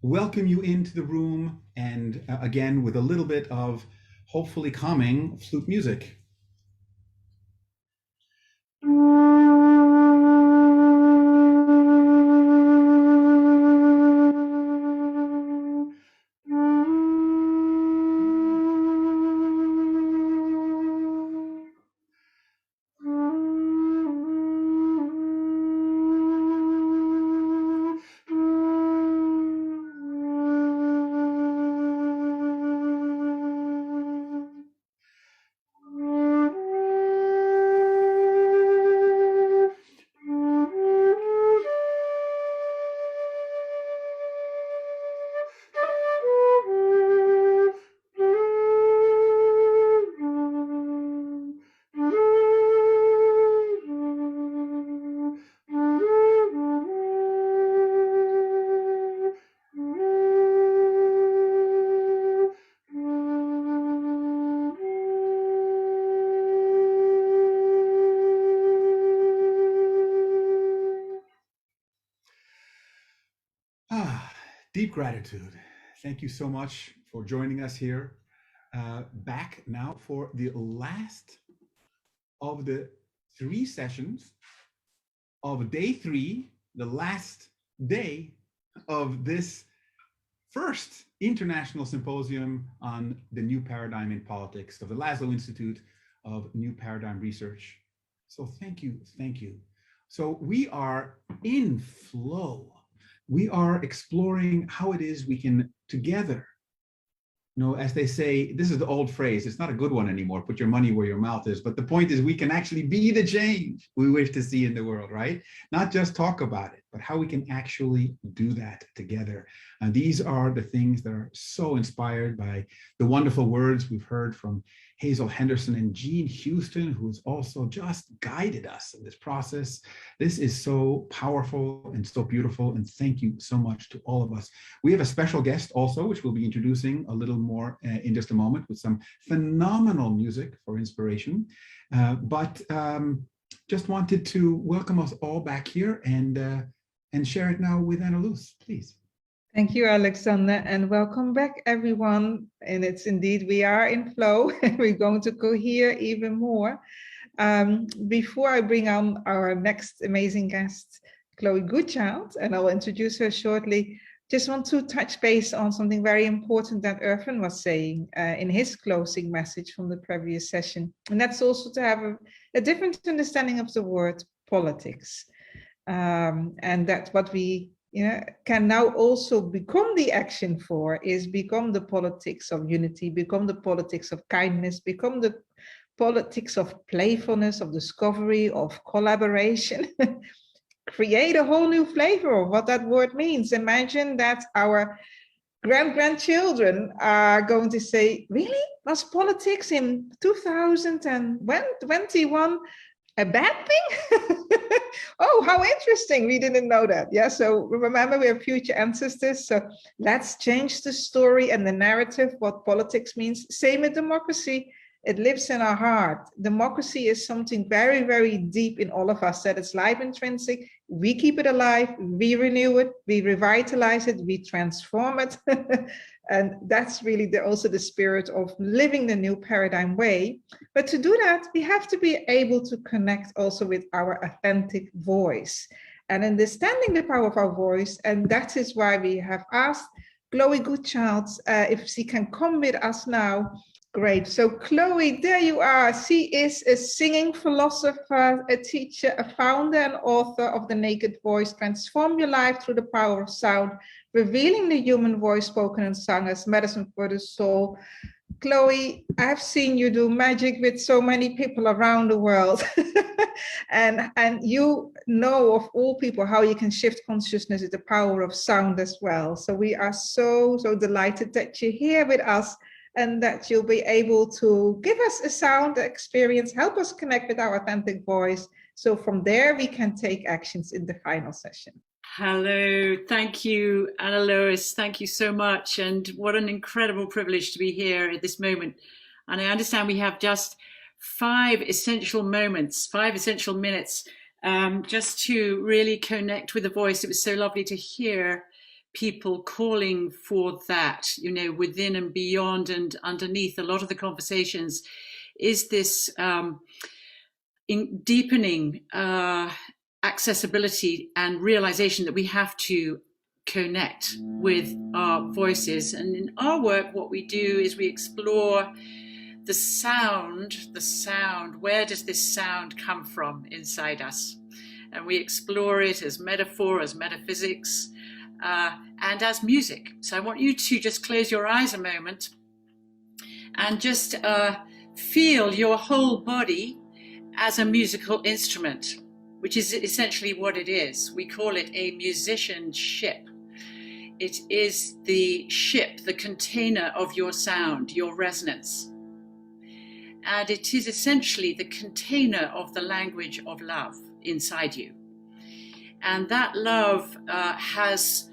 welcome you into the room and again with a little bit of hopefully calming flute music. Deep gratitude. Thank you so much for joining us here. Back now for the last of the 3 sessions of day 3, the last day of this first international symposium on the new paradigm in politics of the Laszlo Institute of New Paradigm Research. So thank you, thank you. So we are in flow. We are exploring how it is we can together, as they say, this is the old phrase, it's not a good one anymore, put your money where your mouth is, but the point is we can actually be the change we wish to see in the world, right? Not just talk about it, but how we can actually do that together. And these are the things that are so inspired by the wonderful words we've heard from Hazel Henderson and Jean Houston, who's also just guided us in this process. This is so powerful and so beautiful, and thank you so much to all of us. We have a special guest also, which we'll be introducing a little more in just a moment, with some phenomenal music for inspiration. But just wanted to welcome us all back here and share it now with Anna Luz, please. Thank you, Alexander, and welcome back, everyone. And it's indeed, we are in flow, and we're going to cohere even more. Before I bring on our next amazing guest, Chloe Goodchild, and I'll introduce her shortly, just want to touch base on something very important that Irfan was saying in his closing message from the previous session. And that's also to have a different understanding of the word politics. And that's what we can now also become the action for, is become the politics of unity, become the politics of kindness, become the politics of playfulness, of discovery, of collaboration. Create a whole new flavor of what that word means. Imagine that our grandchildren are going to say, really? Was politics in 2021 a bad thing? Oh, how interesting. We didn't know that. Yeah, so remember, we have future ancestors. So let's change the story and the narrative, what politics means. Same with democracy. It lives in our heart. Democracy is something very, very deep in all of us, that it's life intrinsic. We keep it alive, we renew it, we revitalize it, we transform it. And that's really also the spirit of living the new paradigm way. But to do that, we have to be able to connect also with our authentic voice and understanding the power of our voice. And that is why we have asked Chloe Goodchild if she can come with us now. Great. So Chloe, there you are. She is a singing philosopher, a teacher, a founder and author of The Naked Voice, Transform Your Life Through the Power of Sound, revealing the human voice spoken and sung as medicine for the soul. Chloe, I've seen you do magic with so many people around the world. and you know of all people how you can shift consciousness with the power of sound as well. So we are so delighted that you're here with us, and that you'll be able to give us a sound experience, help us connect with our authentic voice. So from there, we can take actions in the final session. Hello, thank you, Anna Lois. Thank you so much. And what an incredible privilege to be here at this moment. And I understand we have just 5 essential moments, 5 essential minutes, just to really connect with the voice. It was so lovely to hear people calling for that, you know, within and beyond and underneath a lot of the conversations, is this in deepening accessibility and realization that we have to connect with our voices. And in our work, what we do is we explore the sound, where does this sound come from inside us? And we explore it as metaphor, as metaphysics, and as music. So I want you to just close your eyes a moment and just feel your whole body as a musical instrument, which is essentially what it is. We call it a musicianship. It is the ship, the container of your sound, your resonance. And it is essentially the container of the language of love inside you. And that love has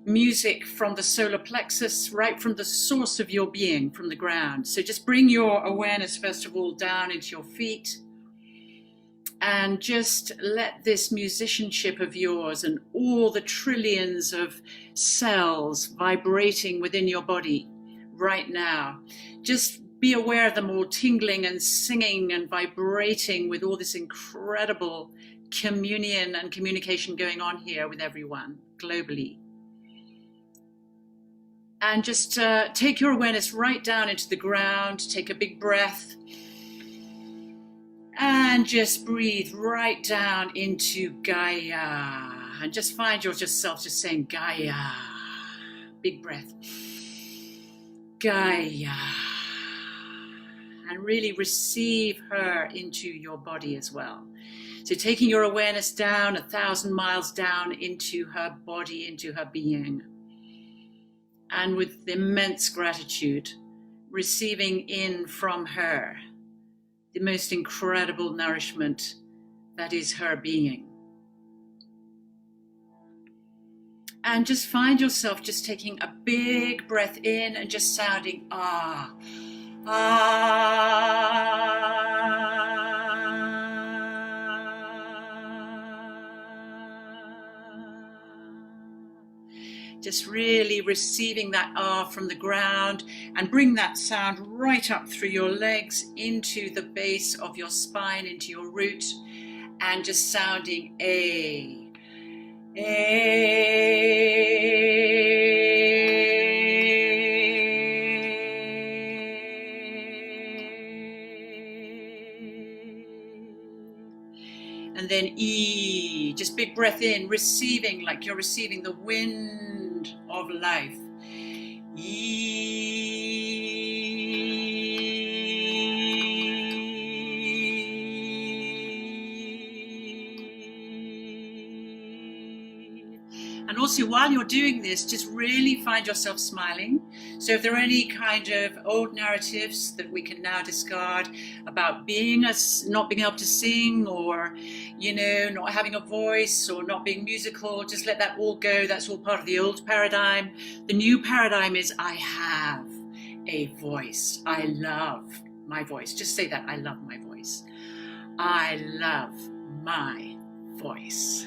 music from the solar plexus, right from the source of your being, from the ground. So just bring your awareness, first of all, down into your feet. And just let this musicianship of yours and all the trillions of cells vibrating within your body right now, just be aware of them all tingling and singing and vibrating with all this incredible communion and communication going on here with everyone globally. And just take your awareness right down into the ground, take a big breath, and just breathe right down into Gaia. And just find yourself just saying Gaia. Big breath. Gaia. And really receive her into your body as well. So taking your awareness down 1,000 miles down into her body, into her being. And with immense gratitude, receiving in from her the most incredible nourishment that is her being. And just find yourself just taking a big breath in and just sounding ah, ah. Just really receiving that ah from the ground, and bring that sound right up through your legs into the base of your spine, into your root, and just sounding a, and then E, just big breath in, receiving like you're receiving the wind of life. And also, while you're doing this, just really find yourself smiling. So if there are any kind of old narratives that we can now discard about being us, not being able to sing, or, you know, not having a voice, or not being musical, just let that all go. That's all part of the old paradigm. The new paradigm is I have a voice. I love my voice. Just say that. I love my voice. I love my voice.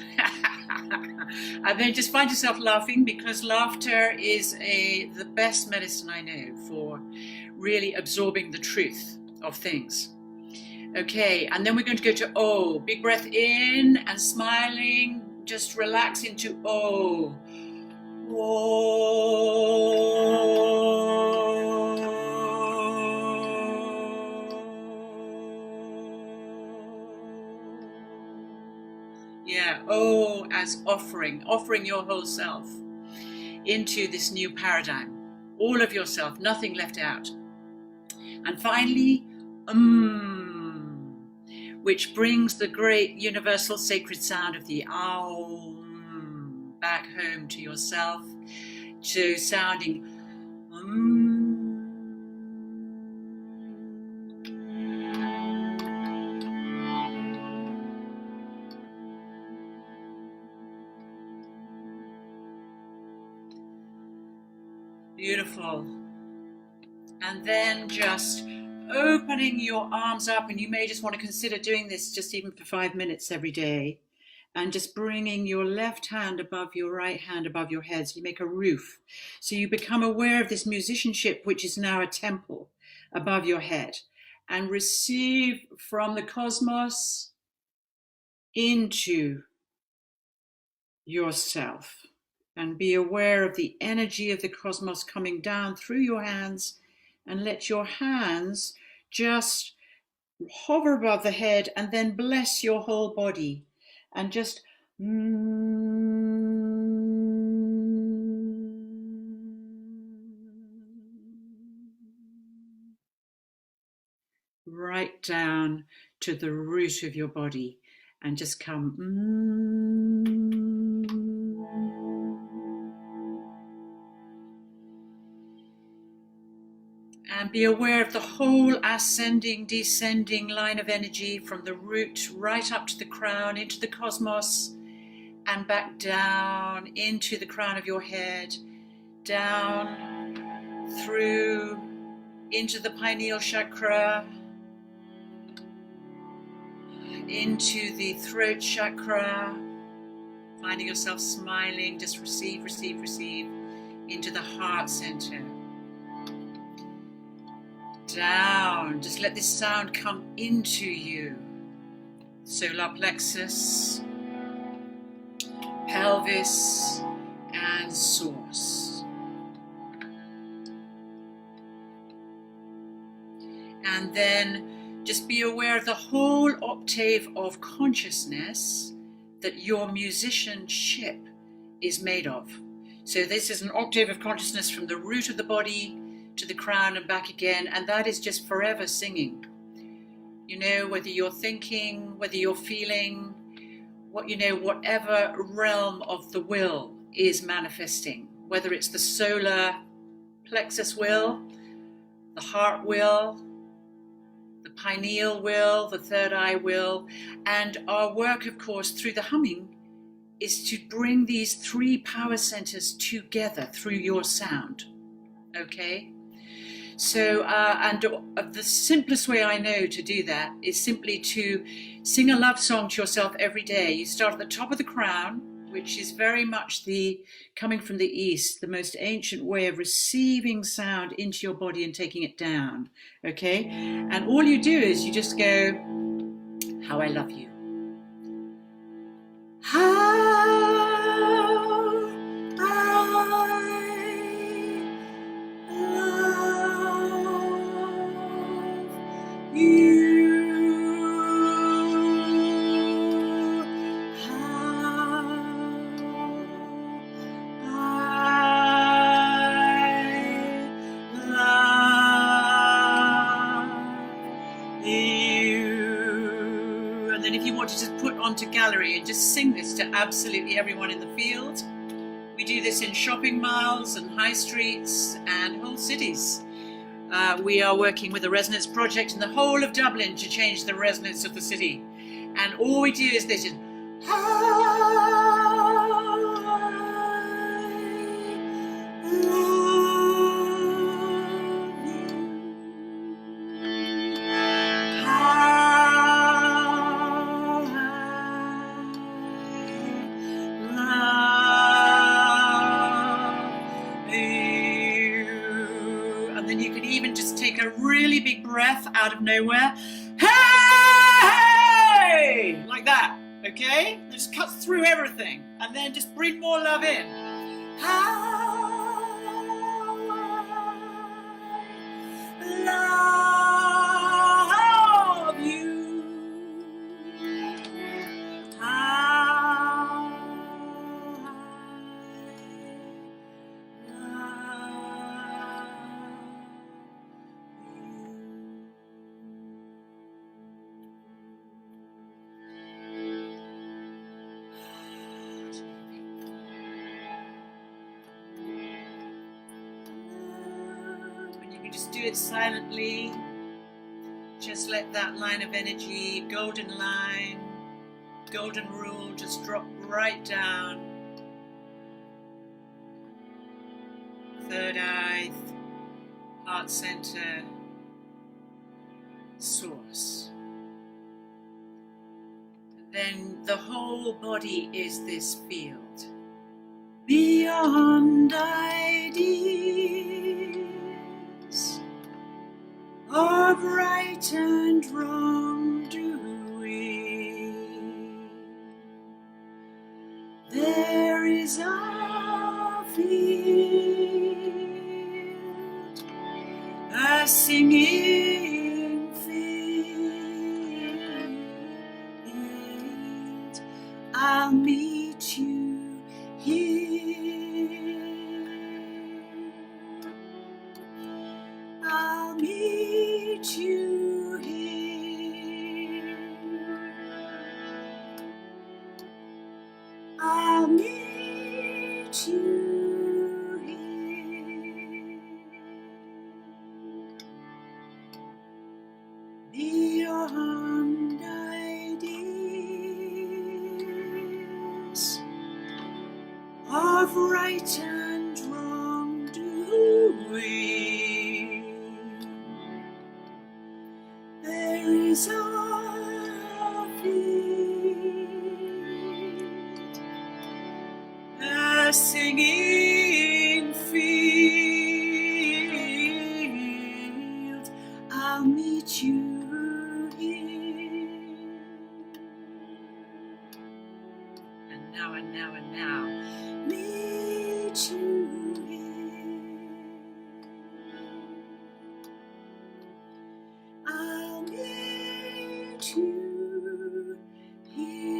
And then just find yourself laughing, because laughter is the best medicine I know for really absorbing the truth of things. Okay, and then we're going to go to O. Big breath in and smiling. Just relax into O. Yeah, O as offering your whole self into this new paradigm. All of yourself, nothing left out. And finally, which brings the great universal sacred sound of the Aum back home to yourself, to sounding Beautiful. And then just opening your arms up, and you may just want to consider doing this just even for 5 minutes every day. and just bringing your left hand above your right hand above your head. So you make a roof. So you become aware of this musicianship, which is now a temple above your head, and receive from the cosmos into yourself, and be aware of the energy of the cosmos coming down through your hands, and let your hands just hover above the head and then bless your whole body, and just right down to the root of your body, and just come and be aware of the whole ascending, descending line of energy from the root right up to the crown, into the cosmos, and back down into the crown of your head, down through into the pineal chakra, into the throat chakra, finding yourself smiling, just receive, receive, receive, into the heart center. Down, just let this sound come into you. Solar plexus, pelvis, and source. And then just be aware of the whole octave of consciousness that your musicianship is made of. So this is an octave of consciousness from the root of the body to the crown and back again, and that is just forever singing. You know, whether you're thinking, whether you're feeling, what you know, whatever realm of the will is manifesting, whether it's the solar plexus will, the heart will, the pineal will, the third eye will, and our work, of course, through the humming is to bring these three power centers together through your sound. Okay? So, and the simplest way I know to do that is simply to sing a love song to yourself every day. You start at the top of the crown, which is very much the coming from the East, the most ancient way of receiving sound into your body and taking it down. Okay? And all you do is you just go, how I love you. How onto gallery and just sing this to absolutely everyone in the field. We do this in shopping malls and high streets and whole cities. We are working with a resonance project in the whole of Dublin to change the resonance of the city. And all we do is this, breath out of nowhere, hey, like that, okay? It just cuts through everything, and then just bring more love in. I love you. Do it silently. Just let that line of energy, golden line, golden rule, just drop right down. Third eye, heart center, source. And then the whole body is this field. Beyond ideas of right and wrong doing, there is a field, a singing field. I'll meet you here. I'll meet you here. I'll meet you here. Beyond ideas of right and wrong doing, there is a field, a singing field. I'll meet you here. And now, and now, and now. Meet you here. I'll meet you here.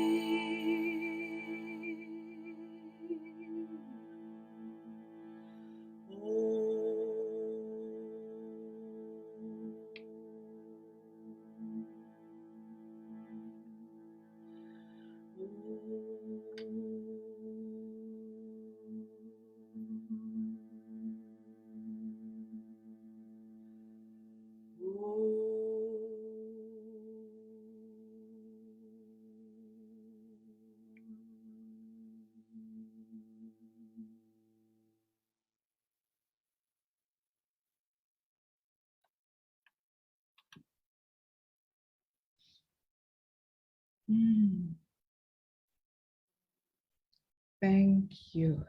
Thank you.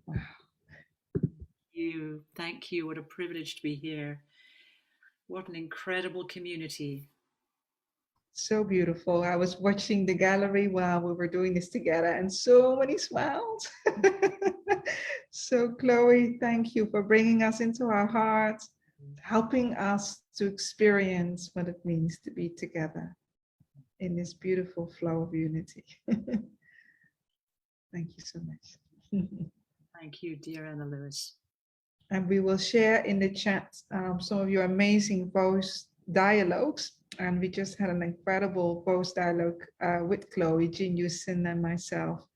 Wow. Thank you. What a privilege to be here. What an incredible community. So beautiful. I was watching the gallery while we were doing this together, and so many smiles. So Chloe, thank you for bringing us into our hearts, helping us to experience what it means to be together in this beautiful flow of unity. Thank you so much. Thank you, dear Anna Lewis. And we will share in the chat some of your amazing voice dialogues. And we just had an incredible voice dialogue with Chloe, Jean Houston, and myself,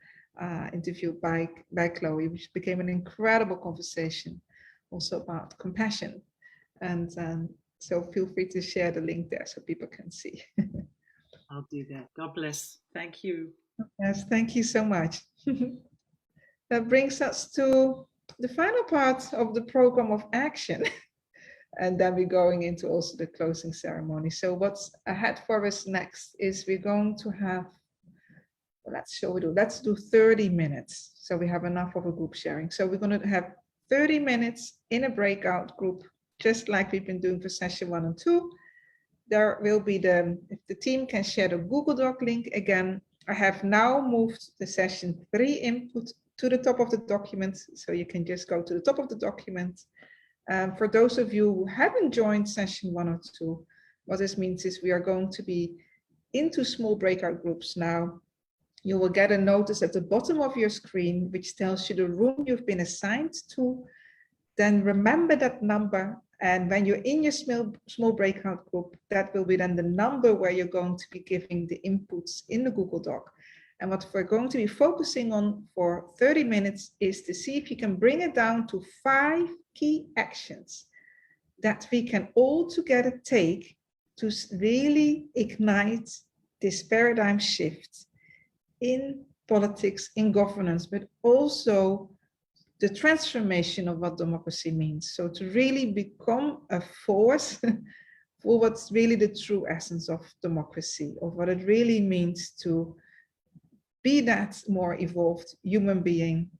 interviewed by Chloe, which became an incredible conversation also about compassion. And so feel free to share the link there so people can see. I'll do that. God bless. Thank you. Yes, thank you so much. That brings us to the final part of the program of action. And then we're going into also the closing ceremony. So what's ahead for us next is we're going to have, let's do 30 minutes. So we have enough of a group sharing. So we're going to have 30 minutes in a breakout group, just like we've been doing for session 1 and 2. There will be if the team can share the Google Doc link again. I have now moved the session 3 input to the top of the document. So you can just go to the top of the document. For those of you who haven't joined session 1 or 2, what this means is we are going to be into small breakout groups now. You will get a notice at the bottom of your screen, which tells you the room you've been assigned to. Then remember that number. And when you're in your small breakout group, that will be then the number where you're going to be giving the inputs in the Google Doc. And what we're going to be focusing on for 30 minutes is to see if you can bring it down to 5 key actions that we can all together take to really ignite this paradigm shift in politics, in governance, but also the transformation of what democracy means. So to really become a force for what's really the true essence of democracy, of what it really means to be that more evolved human being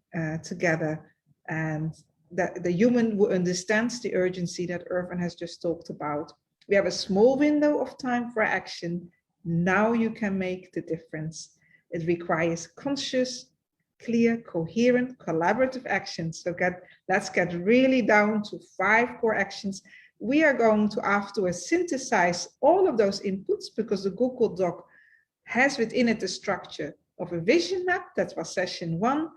together, and that the human who understands the urgency that Irvin has just talked about. We have a small window of time for action. Now you can make the difference. It requires conscious, clear, coherent, collaborative actions. So let's get really down to 5 core actions. We are going to afterwards synthesize all of those inputs, because the Google Doc has within it the structure of a vision map. That was session 1,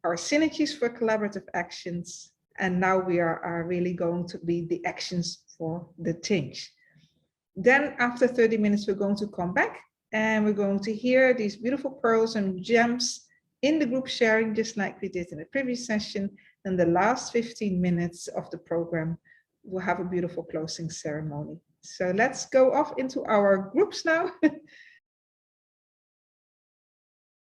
our synergies for collaborative actions. And now we are really going to be the actions for the change. Then after 30 minutes, we're going to come back and we're going to hear these beautiful pearls and gems in the group sharing, just like we did in the previous session. And the last 15 minutes of the program, we'll have a beautiful closing ceremony. So let's go off into our groups now.